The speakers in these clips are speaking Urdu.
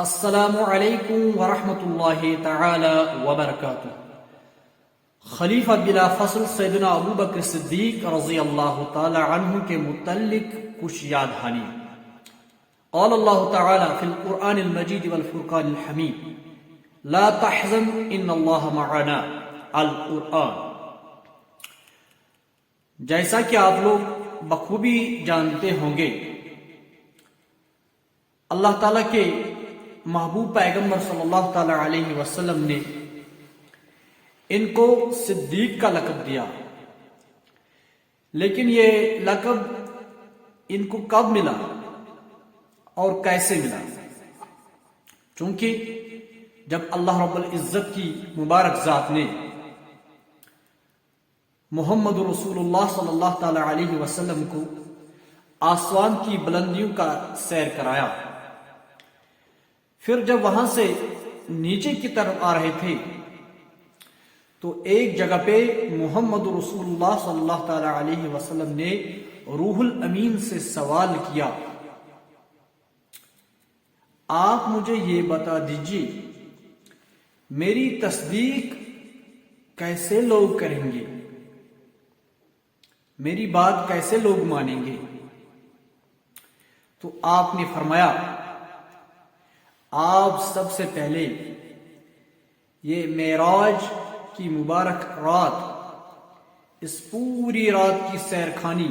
السلام علیکم ورحمۃ اللہ تعالی وبرکاتہ۔ خلیفہ بلا فصل سیدنا ابو بکر صدیق رضی اللہ تعالی عنہ کے متعلق کچھ یاد دہانی۔ قال اللہ تعالی فی القرآن المجید والفرقان الحمید لا تحزن ان اللہ معنا القرآن۔ جیسا کہ آپ لوگ بخوبی جانتے ہوں گے، اللہ تعالیٰ کے محبوب پیغمبر صلی اللہ تعالی علیہ وسلم نے ان کو صدیق کا لقب دیا، لیکن یہ لقب ان کو کب ملا اور کیسے ملا؟ چونکہ جب اللہ رب العزت کی مبارک ذات نے محمد رسول اللہ صلی اللہ تعالی علیہ وسلم کو آسمان کی بلندیوں کا سیر کرایا، پھر جب وہاں سے نیچے کی طرف آ رہے تھے تو ایک جگہ پہ محمد رسول اللہ صلی اللہ تعالی علیہ وسلم نے روح الامین سے سوال کیا، آپ مجھے یہ بتا دیجئے میری تصدیق کیسے لوگ کریں گے، میری بات کیسے لوگ مانیں گے؟ تو آپ نے فرمایا، آپ سب سے پہلے یہ معراج کی مبارک رات، اس پوری رات کی سیر خانی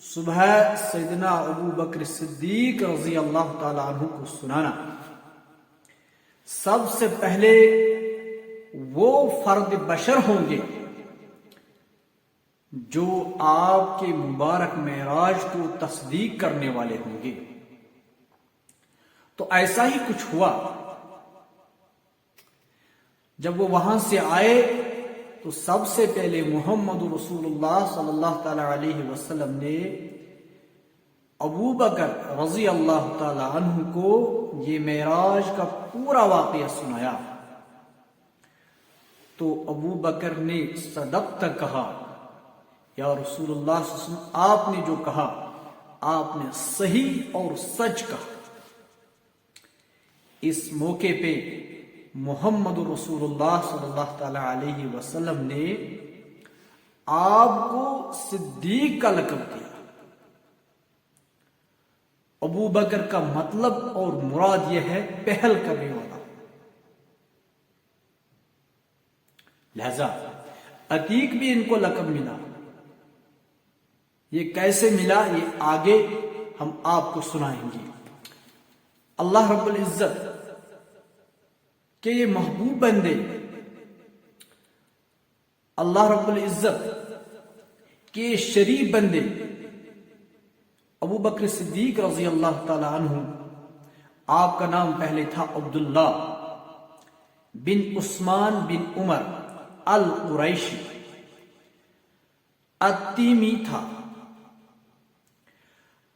صبح سیدنا ابو بکر صدیق رضی اللہ تعالی عنہ کو سنانا۔ سب سے پہلے وہ فرد بشر ہوں گے جو آپ کے مبارک معراج کو تصدیق کرنے والے ہوں گے۔ تو ایسا ہی کچھ ہوا۔ جب وہ وہاں سے آئے تو سب سے پہلے محمد رسول اللہ صلی اللہ تعالی علیہ وسلم نے ابو بکر رضی اللہ تعالی عنہ کو یہ معراج کا پورا واقعہ سنایا۔ تو ابو بکر نے صدقت کہا، یا رسول اللہ صلی اللہ علیہ وسلم، آپ نے جو کہا آپ نے صحیح اور سچ کہا۔ اس موقع پہ محمد رسول اللہ صلی اللہ تعالی علیہ وسلم نے آپ کو صدیق کا لقب دیا۔ ابو بکر کا مطلب اور مراد یہ ہے پہل کرنے والا، لہذا عتیق بھی ان کو لقب ملا۔ یہ کیسے ملا یہ آگے ہم آپ کو سنائیں گے۔ اللہ رب العزت کہ یہ محبوب بندے، اللہ رب العزت کے شریف بندے ابو بکر صدیق رضی اللہ تعالی عنہ، آپ کا نام پہلے تھا عبداللہ بن عثمان بن عمر القریشی التیمی تھا۔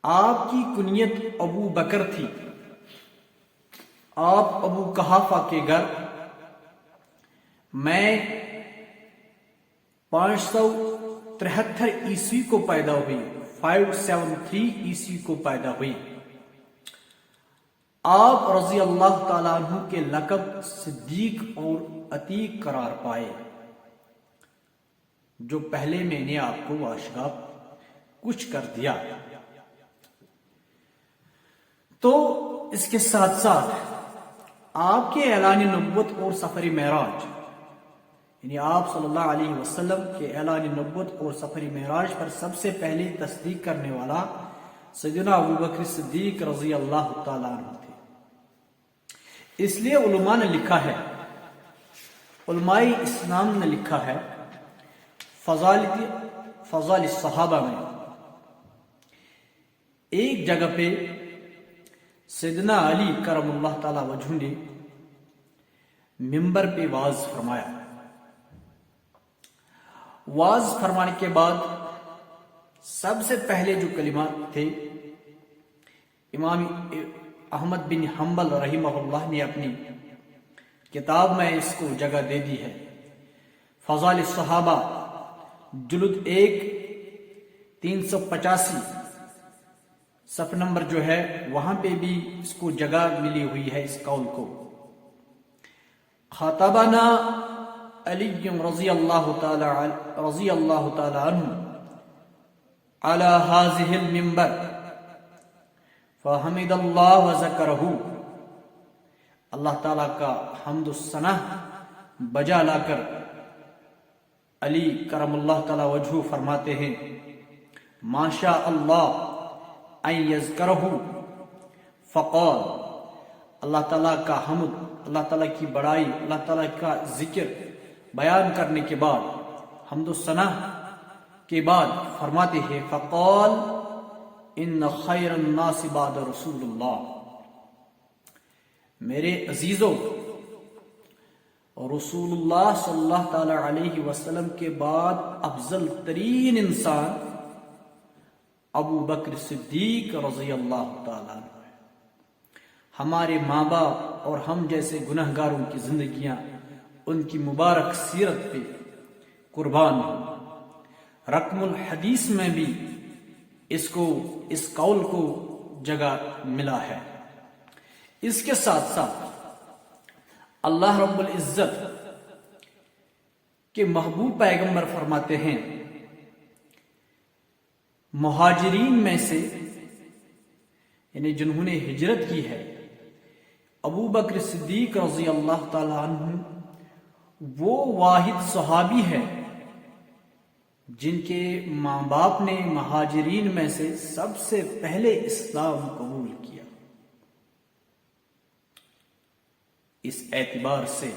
آپ کی کنیت ابو بکر تھی۔ آپ ابو قحافہ کے گھر میں 573 عیسوی کو پیدا ہوئی، 573 عیسوی کو پیدا ہوئی۔ آپ رضی اللہ تعالیٰ عنہ کے لقب صدیق اور عتیق قرار پائے، جو پہلے میں نے آپ کو واشگاف کچھ کر دیا۔ تو اس کے ساتھ ساتھ آپ کے اعلان نبوت اور سفر معراج، یعنی آپ صلی اللہ علیہ وسلم کے اعلان نبوت اور سفر معراج پر سب سے پہلے تصدیق کرنے والا سیدنا ابو بکر صدیق رضی اللہ تعالیٰ عنہ تھے۔ اس لیے علماء نے لکھا ہے، علماء اسلام نے لکھا ہے فضائل الصحابہ میں ایک جگہ پہ سیدنا علی کرم اللہ تعالی وجہ نے ممبر پہ واعظ فرمایا۔ واعظ فرمانے کے بعد سب سے پہلے جو کلمات تھے، امام احمد بن حنبل رحمہ اللہ نے اپنی کتاب میں اس کو جگہ دے دی ہے۔ فضائل الصحابہ جلد 1 385 صف نمبر جو ہے وہاں پہ بھی اس کو جگہ ملی ہوئی ہے اس قول کو. خاطبنا علی رضی اللہ تعالی عنہ على هذه المنبر فحمد اللہ وذکرہ. اللہ تعالیٰ کا حمد و ثنا بجا لا کر علی کرم اللہ تعالی وجہہ فرماتے ہیں ما شاء اللہ ان یذکرہ فقال. اللہ تعالیٰ کا حمد، اللہ تعالیٰ کی بڑائی، اللہ تعالیٰ کا ذکر بیان کرنے کے بعد، حمد و ثنا کے بعد فرماتے ہیں فقال ان خیر الناس بعد رسول اللہ. میرے عزیزوں، رسول اللہ صلی اللہ تعالی علیہ وسلم کے بعد افضل ترین انسان ابو بکر صدیق رضی اللہ تعالی عنہ. ہمارے ماں باپ اور ہم جیسے گنہگاروں کی زندگیاں ان کی مبارک سیرت پہ قربان ہوں. رقم الحدیث میں بھی اس قول کو جگہ ملا ہے. اس کے ساتھ ساتھ اللہ رب العزت کے محبوب پیغمبر فرماتے ہیں مہاجرین میں سے، یعنی جنہوں نے ہجرت کی ہے، ابو بکر صدیق رضی اللہ تعالی عنہ وہ واحد صحابی ہے جن کے ماں باپ نے مہاجرین میں سے سب سے پہلے اسلام قبول کیا. اس اعتبار سے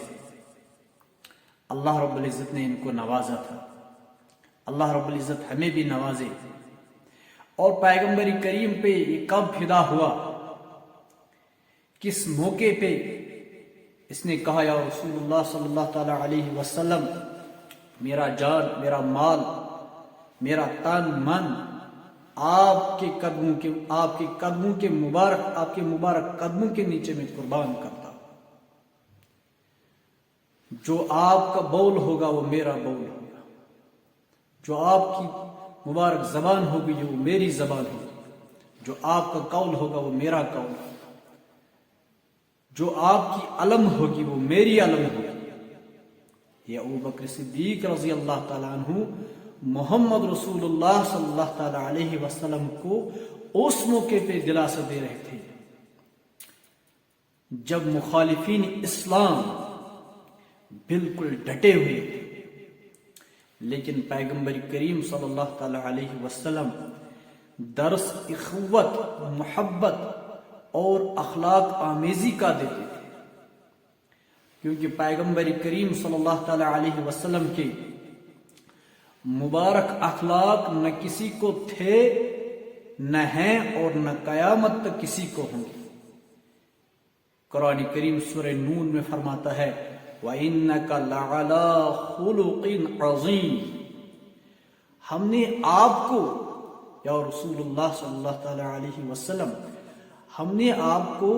اللہ رب العزت نے ان کو نوازا تھا. اللہ رب العزت ہمیں بھی نوازے. اور پیغمبر کریم پہ یہ کب فدا ہوا، کس موقع پہ اس نے کہا یا رسول اللہ صلی اللہ تعالی علیہ وسلم میرا جان، میرا مال، میرا تن من آپ کے مبارک قدموں کے نیچے میں قربان کرتا. جو آپ کا بول ہوگا وہ میرا بول ہوگا، جو آپ کی مبارک زبان ہوگی وہ میری زبان ہوگی، جو آپ کا قول ہوگا وہ میرا قول ہوگا، جو آپ کی علم ہوگی وہ میری علم ہوگی. یہ ابو بکر صدیق رضی اللہ تعالیٰ عنہ محمد رسول اللہ صلی اللہ تعالیٰ علیہ وسلم کو اس موقع پہ دلاسا دے رہے تھے جب مخالفین اسلام بالکل ڈٹے ہوئے تھے. لیکن پیغمبر کریم صلی اللہ تعالیٰ علیہ وسلم درس اخوت، محبت اور اخلاق آمیزی کا دیتے تھے، کیونکہ پیغمبر کریم صلی اللہ تعالیٰ علیہ وسلم کے مبارک اخلاق نہ کسی کو تھے، نہ ہیں، اور نہ قیامت تک کسی کو ہوں گے. قرآن کریم سورہ نون میں فرماتا ہے وَإِنَّكَ لَعَلَىٰ خُلُقٍ عَظِيمٍ. ہم نے آپ کو یا رسول اللہ صلی اللہ تعالیٰ علیہ وسلم ہم نے آپ کو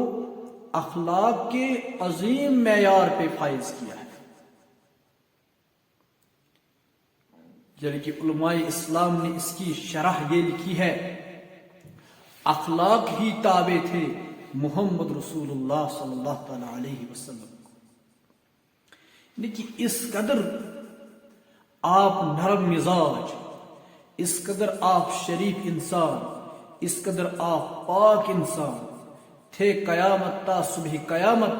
اخلاق کے عظیم معیار پہ فائز کیا ہے. یعنی کہ علماء اسلام نے اس کی شرح یہ لکھی ہے اخلاق ہی تابع تھے محمد رسول اللہ صلی اللہ تعالی علیہ وسلم کو. لیکن اس قدر آپ نرم مزاج، اس قدر آپ شریف انسان، اس قدر آپ پاک انسان تھے، قیامت تا صبح قیامت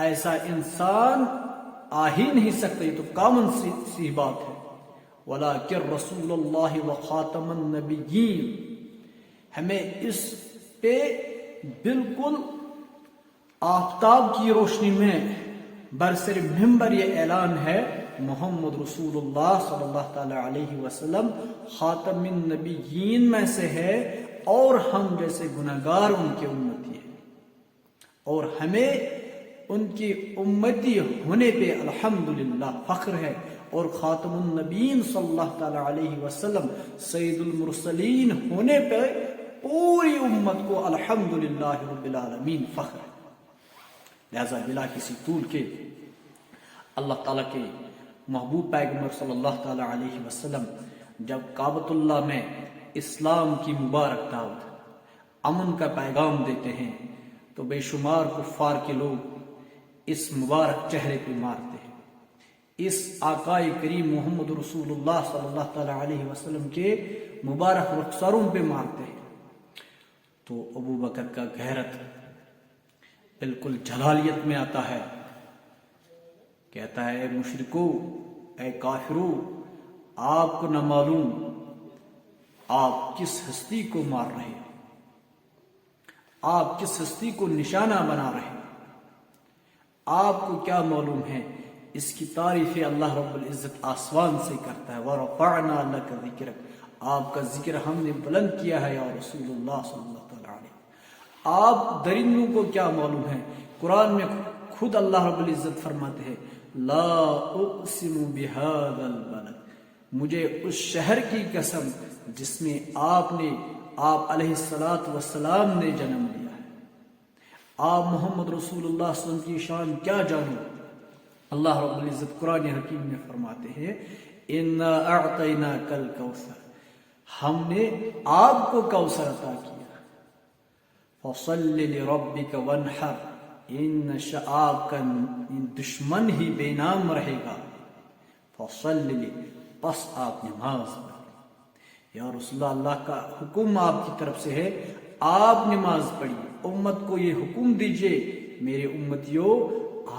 ایسا انسان آ ہی نہیں سکتا. یہ تو کامن سی بات ہے. وَلَٰكِن رسول اللہ وخاتم النبیین. ہمیں اس پہ بالکل آفتاب کی روشنی میں برسر ممبر یہ اعلان ہے محمد رسول اللہ صلی اللہ تعالی علیہ وسلم خاتم النبیین میں سے ہے، اور ہم جیسے گناہگار ان کے امتی ہیں، اور ہمیں ان کی امتی ہونے پہ الحمدللہ فخر ہے. اور خاتم النبیین صلی اللہ تعالی علیہ وسلم سید المرسلین ہونے پہ پوری امت کو الحمدللہ رب العالمین فخر ہے. لہذا بلا کسی طول کے اللہ تعالیٰ کے محبوب پیغمبر صلی اللہ تعالی علیہ وسلم جب کعبۃ اللہ میں اسلام کی مبارک دعوت امن کا پیغام دیتے ہیں تو بے شمار کفار کے لوگ اس مبارک چہرے پہ مارتے ہیں، اس آقائے کریم محمد رسول اللہ صلی اللہ تعالی علیہ وسلم کے مبارک رخساروں پہ مارتے ہیں۔ تو ابو بکر کا غیرت بالکل جلالیت میں آتا ہے، کہتا ہے اے مشرکو، اے کافرو، آپ کو نہ معلوم آپ کس ہستی کو مار رہے ہیں، آپ کس ہستی کو نشانہ بنا رہے ہیں، آپ کو کیا معلوم ہے؟ اس کی تعریف اللہ رب العزت آسمان سے کرتا ہے، وَرَفَعْنَا لَكَ ذِكْرَكَ، آپ کا ذکر ہم نے بلند کیا ہے یا رسول اللہ صلی اللہ تعالی علیہ۔ آپ درندوں کو کیا معلوم ہے؟ قرآن میں خود اللہ رب العزت فرماتے ہیں لا اقسم بهذا البلد، مجھے اس شہر کی قسم جس میں آپ علیہ السلام نے جنم لیا ہے، آپ محمد رسول اللہ صلی اللہ علیہ وسلم کی شان کیا جانو؟ اللہ رب العزت قرآن حکیم میں فرماتے ہیں اِنَّا أَعْطَيْنَاكَ الْكَوْثَرَ، ہم نے آپ کو کوثر عطا کیا، فَصَلِّ لِرَبِّكَ وَانْحَرْ، ان آپ کا دشمن ہی بے نام رہے گا، فَصَلِّ لِ، پس آپ نماز پڑھیں۔ یا رسول اللہ کا حکم آپ کی طرف سے ہے، آپ نماز پڑھیے، امت کو یہ حکم دیجئے میرے امتیوں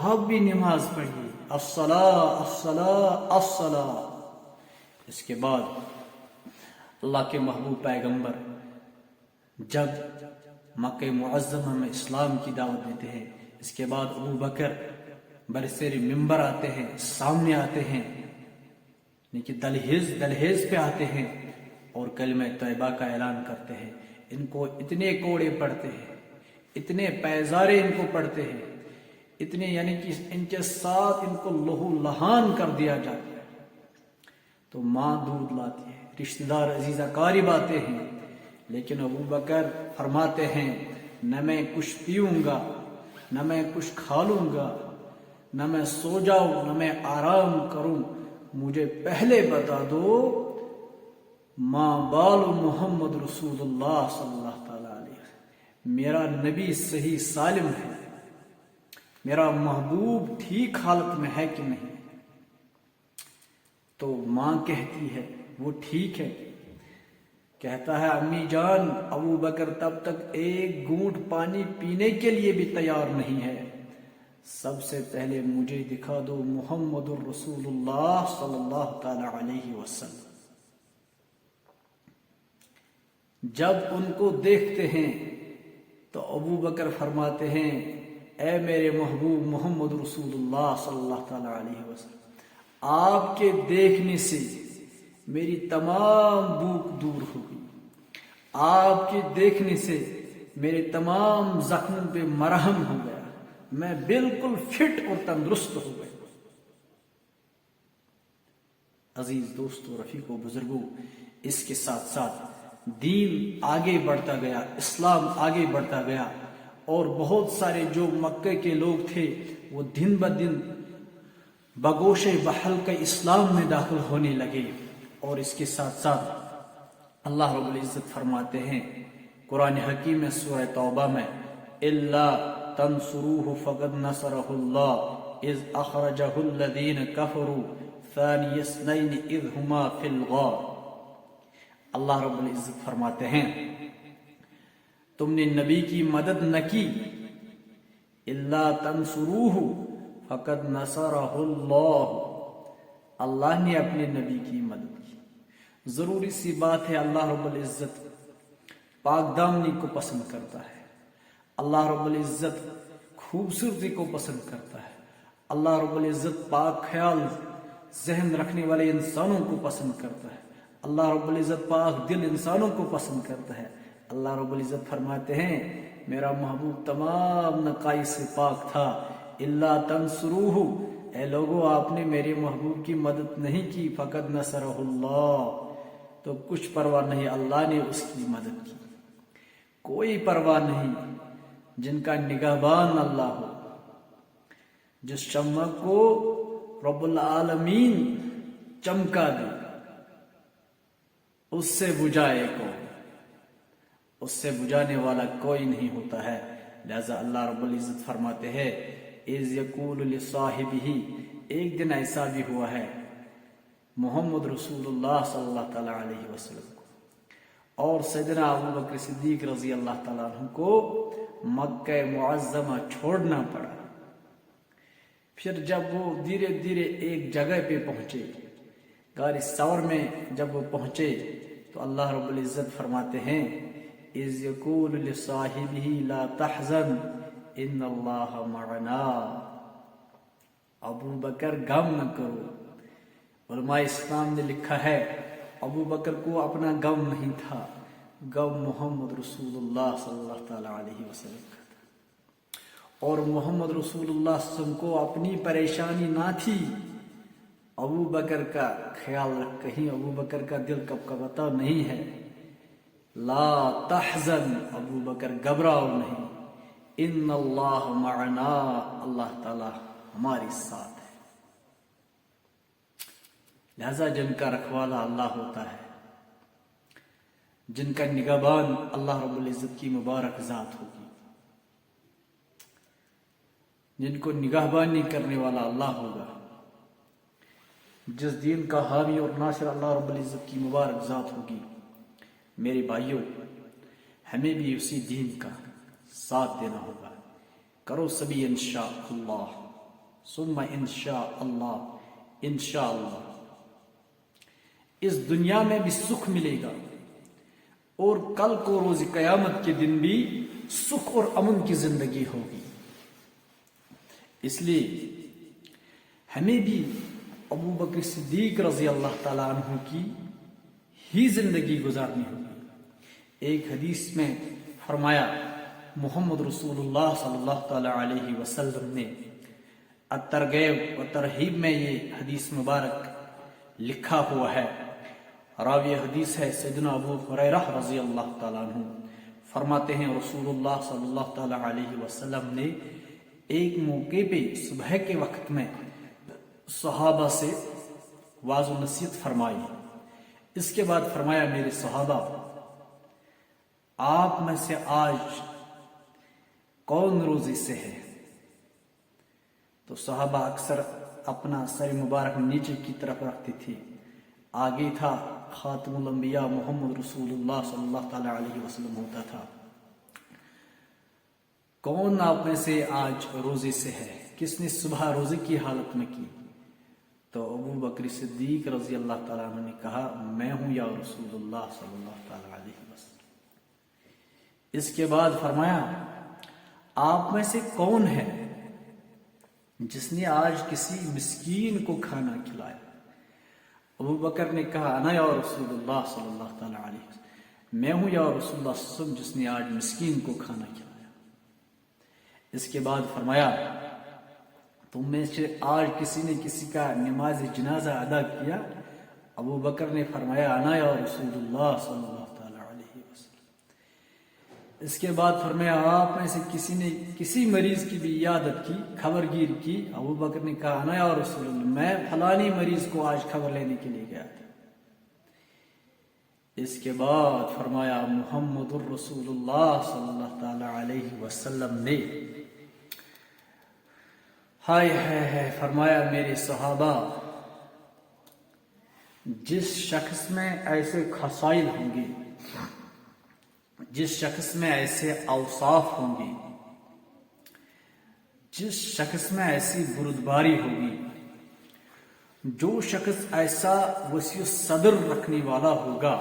آپ بھی نماز پڑھیے، الصلاۃ الصلاۃ الصلاۃ۔ اس کے بعد اللہ کے محبوب پیغمبر جب مکہ معظمہ میں اسلام کی دعوت دیتے ہیں، اس کے بعد ابو بکر برسر ممبر آتے ہیں، سامنے آتے ہیں، لیکن دلہیز پہ آتے ہیں اور کلمہ طیبہ کا اعلان کرتے ہیں۔ ان کو اتنے کوڑے پڑتے ہیں، اتنے پیزارے ان کو پڑتے ہیں، اتنے یعنی کہ ان کے ساتھ ان کو لہو لہان کر دیا جاتا ہے۔ تو ماں دودھ لاتی ہے، رشتہ دار عزیزہ قارب آتے ہیں، لیکن ابو بکر فرماتے ہیں نہ میں کچھ پیوں گا، نہ میں کچھ کھا لوں گا، نہ میں سو جاؤں، نہ میں آرام کروں، مجھے پہلے بتا دو ماں بال محمد رسول اللہ صلی اللہ تعالی علیہ وسلم، میرا نبی صحیح سالم ہے، میرا محبوب ٹھیک حالت میں ہے کہ نہیں؟ تو ماں کہتی ہے وہ ٹھیک ہے، کہتا ہے امی جان ابو بکر تب تک ایک گھونٹ پانی پینے کے لیے بھی تیار نہیں ہے، سب سے پہلے مجھے دکھا دو محمد الرسول اللہ صلی اللہ تعالی علیہ وسلم۔ جب ان کو دیکھتے ہیں تو ابو بکر فرماتے ہیں اے میرے محبوب محمد رسول اللہ صلی اللہ تعالی علیہ وسلم، آپ کے دیکھنے سے میری تمام بھوک دور ہو گئی، آپ کے دیکھنے سے میرے تمام زخموں پہ مرہم ہو گیا، میں بالکل فٹ اور تندرست ہو گیا۔ عزیز دوستو، رفیقو، بزرگوں، اس کے ساتھ ساتھ دین آگے بڑھتا گیا، اسلام آگے بڑھتا گیا، اور بہت سارے جو مکہ کے لوگ تھے وہ دن بدن بگوش بحلقہ اسلام میں داخل ہونے لگے۔ اور اس کے ساتھ ساتھ اللہ رب العزت فرماتے ہیں قرآن حکیم میں سورہ توبہ میں إِلَّا تَنْصُرُوهُ فَقَدْ نَصَرَهُ اللَّهُ إِذْ أَخْرَجَهُ الَّذِينَ كَفَرُوا ثَانِيَ اثْنَيْنِ إِذْ هُمَا فِي الْغَارِ۔ اللہ رب العزت فرماتے ہیں تم نے نبی کی مدد نہ کی، إِلَّا تَنْصُرُوهُ فَقَدْ نَصَرَهُ اللَّهُ، اللہ نے اپنے نبی کی مدد کی۔ ضروری سی بات ہے، اللہ رب العزت پاک دامنی کو پسند کرتا ہے، اللہ رب العزت خوبصورتی کو پسند کرتا ہے، اللہ رب العزت پاک خیال ذہن رکھنے والے انسانوں کو پسند کرتا ہے، اللہ رب العزت پاک دل انسانوں کو پسند کرتا ہے۔ اللہ رب العزت فرماتے ہیں میرا محبوب تمام نقائص سے پاک تھا، الا تنصروہ، اے لوگو آپ نے میرے محبوب کی مدد نہیں کی، فقد نصرہ اللہ، تو کچھ پرواہ نہیں، اللہ نے اس کی مدد کی، کوئی پرواہ نہیں۔ جن کا نگہبان اللہ ہو، جس شمع کو رب العالمین چمکا دے، اس سے بجھائے کو اس سے بجھانے والا کوئی نہیں ہوتا ہے۔ لہذا اللہ رب العزت فرماتے ہیں اِذْ يَقُولُ لِصَاحِبِهِ، ایک دن ایسا بھی ہوا ہے محمد رسول اللہ صلی اللہ تعالیٰ علیہ وسلم کو اور سیدنا ابو بکر صدیق رضی اللہ تعالیٰ عنہ کو مکہ معظمہ چھوڑنا پڑا۔ پھر جب وہ دھیرے دھیرے ایک جگہ پہ پہنچے، غار ثور میں جب وہ پہنچے تو اللہ رب العزت فرماتے ہیں اِذْ يَقُولُ لِصَاحِبِهِ لَا تَحْزَنْ إِنَّ اللَّهَ مَعَنَا، ابو بکر غم نہ کرو۔ علماء اسلام نے لکھا ہے ابو بکر کو اپنا غم نہیں تھا، غم محمد رسول اللہ صلی اللہ تعالیٰ علیہ وسلم کا تھا، اور محمد رسول اللہ صلی اللہ علیہ وسلم کو اپنی پریشانی نہ تھی۔ ابو بکر کا خیال رکھ، کہیں ابو بکر کا دل کپکپاتا نہیں ہے۔ لا تحزن، ابو بکر گھبراؤ نہیں، ان اللہ معنا، اللہ تعالی ہمارے ساتھ ہے۔ لہذا جن کا رکھوالا اللہ ہوتا ہے، جن کا نگہبان اللہ رب العزت کی مبارک ذات ہوگی، جن کو نگہبانی کرنے والا اللہ ہوگا، جس دین کا حامی اور ناصر اللہ رب العزت کی مبارک ذات ہوگی، میرے بھائیوں ہمیں بھی اسی دین کا ساتھ دینا ہوگا۔ کرو سبھی انشاءاللہ ثم انشاءاللہ، انشاءاللہ اس دنیا میں بھی سکھ ملے گا اور کل کو روز قیامت کے دن بھی سکھ اور امن کی زندگی ہوگی۔ اس لیے ہمیں بھی ابو بکر صدیق رضی اللہ تعالیٰ عنہ کی ہی زندگی گزارنی ہوگی۔ ایک حدیث میں فرمایا محمد رسول اللہ صلی اللہ تعالیٰ علیہ وسلم نے، الترغیب و ترہیب میں یہ حدیث مبارک لکھا ہوا ہے۔ راوی حدیث ہے سیدنا ابو ہریرہ رضی اللہ تعالیٰ عنہ، فرماتے ہیں رسول اللہ صلی اللہ تعالیٰ علیہ وسلم نے ایک موقع پہ صبح کے وقت میں صحابہ سے واعظ و نصیحت فرمائی۔ اس کے بعد فرمایا میرے صحابہ، آپ میں سے آج کون روزے سے ہے؟ تو صحابہ اکثر اپنا سر مبارک نیچے کی طرف رکھتے تھے، آگے تھا خاتم الانبیاء محمد رسول اللہ صلی اللہ تعالیٰ علیہ وسلم ہوتا تھا۔ کون آپ میں سے آج روزے سے ہے؟ کس نے صبح روزے کی حالت میں کی؟ تو ابو بکر صدیق رضی اللہ تعالیٰ عنہ نے کہا میں ہوں یا رسول اللہ صلی اللہ تعالیٰ علیہ وسلم۔ اس کے بعد فرمایا آپ میں سے کون ہے جس نے آج کسی مسکین کو کھانا کھلایا؟ ابو بکر نے کہا انا یا رسول اللہ صلی اللہ تعالیٰ علیہ وسلم، میں ہوں یا رسول اللہ صلی اللہ علیہ وسلم جس نے آج مسکین کو کھانا کھلایا۔ اس کے بعد فرمایا تم میں سے آج کسی نے کسی کا نماز جنازہ ادا کیا؟ ابو بکر نے فرمایا انا یا رسول اللہ صلی اللہ تعالیٰ علیہ وسلم۔ اس کے بعد فرمایا آپ میں سے کسی نے کسی مریض کی بھی عیادت کی، خبر گیر کی؟ ابو بکر نے کہا انا یا رسول اللہ، میں فلانی مریض کو آج خبر لینے کے لیے گیا تھا۔ اس کے بعد فرمایا محمد الرسول اللہ صلی اللہ تعالیٰ علیہ وسلم نے ہائے ہے فرمایا میرے صحابہ، جس شخص میں ایسے خصائل ہوں گے، جس شخص میں ایسے اوصاف ہوں گے، جس شخص میں ایسی بردباری ہوگی، جو شخص ایسا وسیع صدر رکھنے والا ہوگا،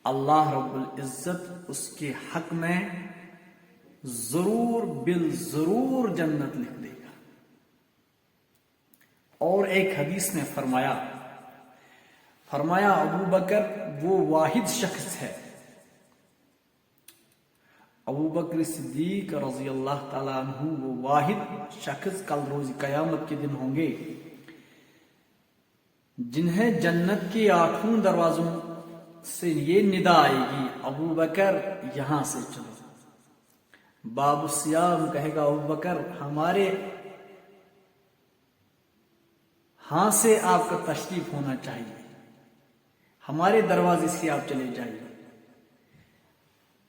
اللہ رب العزت اس کے حق میں ضرور بالضرور جنت لکھ دے گا۔ اور ایک حدیث میں فرمایا ابو بکر وہ واحد شخص ہے، ابو بکر صدیق رضی اللہ تعالیٰ عنہ وہ واحد شخص کل روز قیامت کے دن ہوں گے جنہیں جنت کے 8 دروازوں سے یہ ندا آئے گی ابو بکر یہاں سے چلو۔ باب السیام کہے گا ابو بکر ہمارے ہاں سے آپ کا تشریف ہونا چاہیے، ہمارے دروازے سے آپ چلے جائیے۔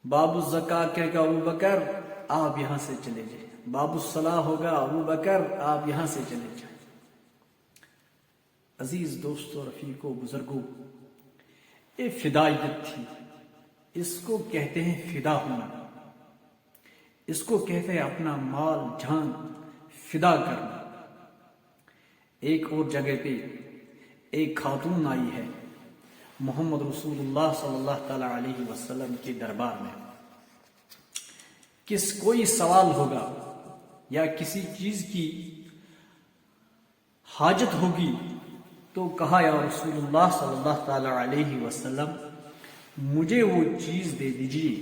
باب الزکا کہے گا ابو بکر آپ یہاں سے چلے جائیں، باب الصلاح ہوگا ابو بکر آپ یہاں سے چلے جائیں۔ عزیز دوستو، رفیقو، بزرگو، یہ فدائیت تھی، اس کو کہتے ہیں فدا ہونا، اس کو کہتے ہیں اپنا مال جان فدا کرنا۔ ایک اور جگہ پہ ایک خاتون آئی ہے محمد رسول اللہ صلی اللہ تعالی علیہ وسلم کے دربار میں، کوئی سوال ہوگا یا کسی چیز کی حاجت ہوگی تو کہا یا رسول اللہ صلی اللہ تعالی علیہ وسلم مجھے وہ چیز دے دیجیے،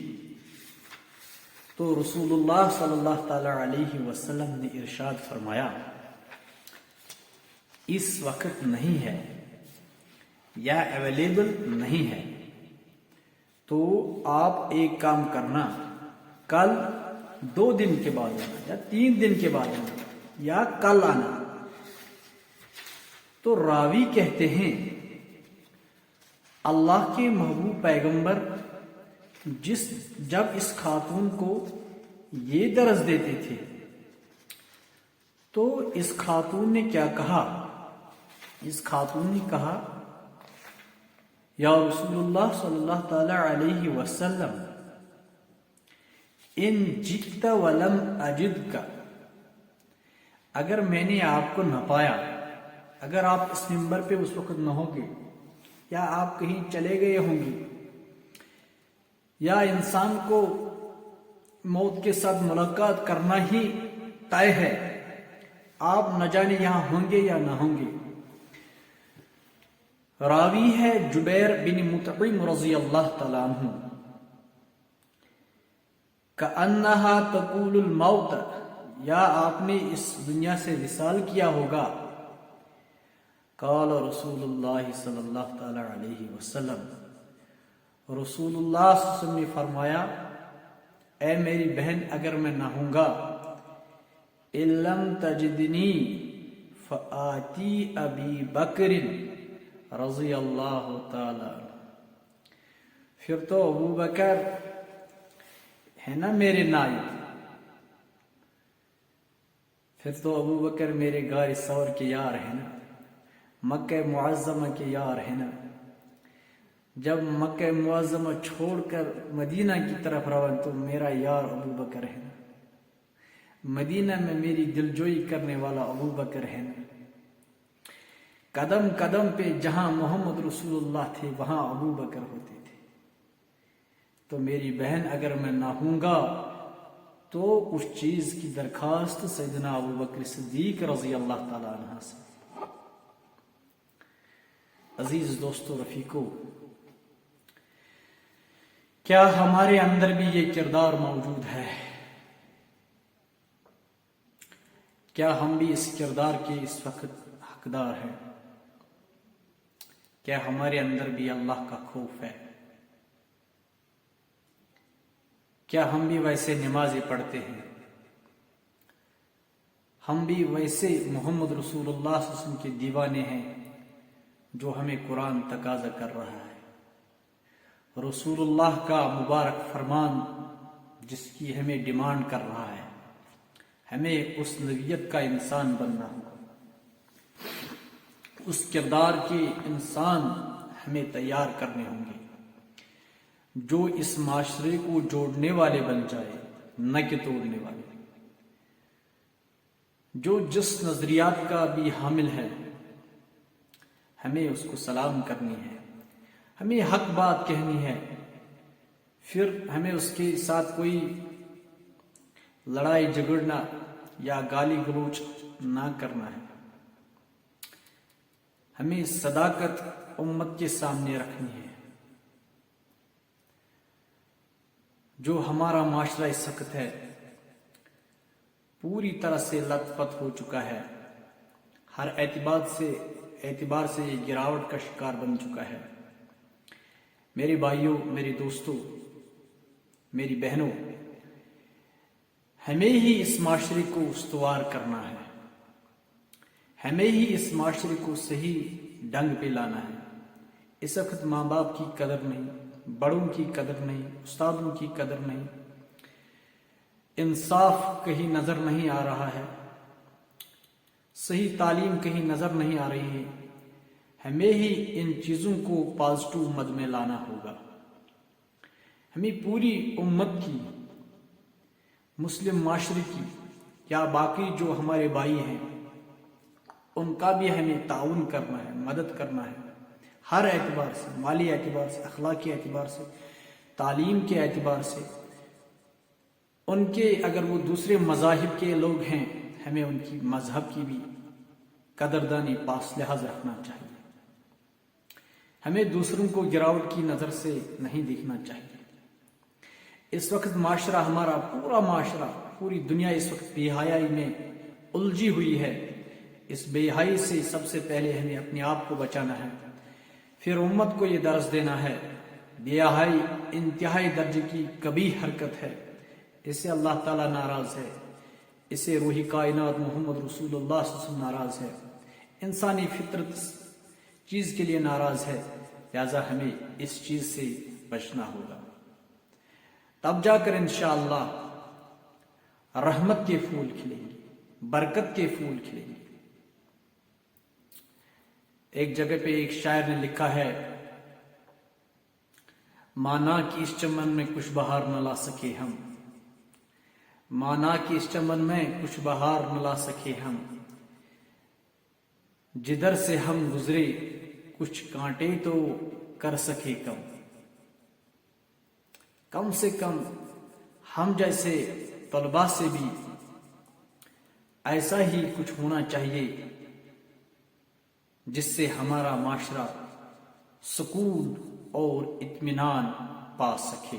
تو رسول اللہ صلی اللہ تعالی علیہ وسلم نے ارشاد فرمایا اس وقت نہیں ہے یا اویلیبل نہیں ہے، تو آپ ایک کام کرنا، کل 2 دن کے بعد آنا یا 3 دن کے بعد آنا یا کل آنا۔ تو راوی کہتے ہیں اللہ کے محبوب پیغمبر جب اس خاتون کو یہ درس دیتے تھے تو اس خاتون نے کیا کہا؟ اس خاتون نے کہا یا رسول اللہ صلی اللہ تعالی علیہ وسلم ان جئت ولم اجدک، اگر میں نے آپ کو نہ پایا، اگر آپ اس منبر پہ اس وقت نہ ہوگے یا آپ کہیں چلے گئے ہوں گے، یا انسان کو موت کے ساتھ ملاقات کرنا ہی طے ہے، آپ نہ جانے یہاں ہوں گے یا نہ ہوں گے۔ راوی ہے جبیر بن مطعم رضی اللہ تعالیٰ عنہ، کأنها تقول الموت، یا آپ نے اس دنیا سے وصال کیا ہوگا۔ قال رسول اللہ صلی اللہ تعالی علیہ وسلم، رسول اللہ صلی اللہ علیہ وسلم نے فرمایا اے میری بہن اگر میں نہ ہوں گا، ان لم تجدنی فآتی ابی بکر رضی اللہ تعالی، پھر تو ابو بکر ہے نا میرے نائب، پھر تو ابو بکر میرے غار ثور کے یار ہے نا، مکہ معظمہ کے یار ہے نا۔ جب مکہ معظمہ چھوڑ کر مدینہ کی طرف روان تو میرا یار ابو بکر ہے نا، مدینہ میں میری دلجوئی کرنے والا ابو بکر ہے نا۔ قدم قدم پہ جہاں محمد رسول اللہ تھے وہاں ابو بکر ہوتے تھے، تو میری بہن اگر میں نہ ہوں گا تو اس چیز کی درخواست سیدنا ابو بکر صدیق رضی اللہ تعالی عنہ سے۔ عزیز دوستو، رفیقو، کیا ہمارے اندر بھی یہ کردار موجود ہے؟ کیا ہم بھی اس کردار کے اس وقت حقدار ہیں؟ کیا ہمارے اندر بھی اللہ کا خوف ہے؟ کیا ہم بھی ویسے نمازیں پڑھتے ہیں؟ ہم بھی ویسے محمد رسول اللہ صلی اللہ علیہ وسلم کے دیوانے ہیں جو ہمیں قرآن تقاضا کر رہا ہے، رسول اللہ کا مبارک فرمان جس کی ہمیں ڈیمانڈ کر رہا ہے؟ ہمیں اس نوعیت کا انسان بننا ہوگا، اس کردار کے انسان ہمیں تیار کرنے ہوں گے جو اس معاشرے کو جوڑنے والے بن جائے، نہ کہ توڑنے والے، جو جس نظریات کا بھی حامل ہے ہمیں اس کو سلام کرنی ہے، ہمیں حق بات کہنی ہے، پھر ہمیں اس کے ساتھ کوئی لڑائی جھگڑنا یا گالی گلوچ نہ کرنا ہے، ہمیں صداقت امت کے سامنے رکھنی ہے۔ جو ہمارا معاشرہ اس وقت ہے پوری طرح سے لت پت ہو چکا ہے، ہر اعتبار سے یہ گراوٹ کا شکار بن چکا ہے۔ میرے بھائیوں، میرے دوستوں، میری بہنوں، ہمیں ہی اس معاشرے کو استوار کرنا ہے، ہمیں ہی اس معاشرے کو صحیح ڈنگ پہ لانا ہے۔ اس وقت ماں باپ کی قدر نہیں، بڑوں کی قدر نہیں، استادوں کی قدر نہیں، انصاف کہیں نظر نہیں آ رہا ہے، صحیح تعلیم کہیں نظر نہیں آ رہی ہے۔ ہمیں ہی ان چیزوں کو پازیٹو مد میں لانا ہوگا۔ ہمیں پوری امت کی، مسلم معاشرے کی یا باقی جو ہمارے بھائی ہیں ان کا بھی ہمیں تعاون کرنا ہے، مدد کرنا ہے، ہر اعتبار سے، مالی اعتبار سے، اخلاقی اعتبار سے، تعلیم کے اعتبار سے۔ ان کے اگر وہ دوسرے مذاہب کے لوگ ہیں، ہمیں ان کی مذہب کی بھی قدردانی پاس لحاظ رکھنا چاہیے۔ ہمیں دوسروں کو گراوٹ کی نظر سے نہیں دیکھنا چاہیے۔ اس وقت معاشرہ ہمارا، پورا معاشرہ، پوری دنیا اس وقت بے حیائی میں الجھی ہوئی ہے۔ اس بے حیائی سے سب سے پہلے ہمیں اپنے آپ کو بچانا ہے، پھر امت کو یہ درس دینا ہے۔ بے حیائی انتہائی درجے کی کبھی حرکت ہے، اس سے اللہ تعالیٰ ناراض ہے، اس سے روح کائنات محمد رسول اللہ صلی اللہ علیہ وسلم ناراض ہے، انسانی فطرت چیز کے لیے ناراض ہے۔ لہذا ہمیں اس چیز سے بچنا ہوگا، تب جا کر انشاءاللہ رحمت کے پھول کھلیں گے، برکت کے پھول کھلیں گے۔ ایک جگہ پہ ایک شاعر نے لکھا ہے، مانا کہ اس چمن میں کچھ بہار نہ لا سکے ہم، مانا کہ اس چمن میں کچھ بہار نہ لا سکے ہم، جدھر سے ہم گزرے کچھ کانٹے تو کر سکے کم۔ کم سے کم ہم جیسے طلباء سے بھی ایسا ہی کچھ ہونا چاہیے جس سے ہمارا معاشرہ سکون اور اطمینان پا سکے۔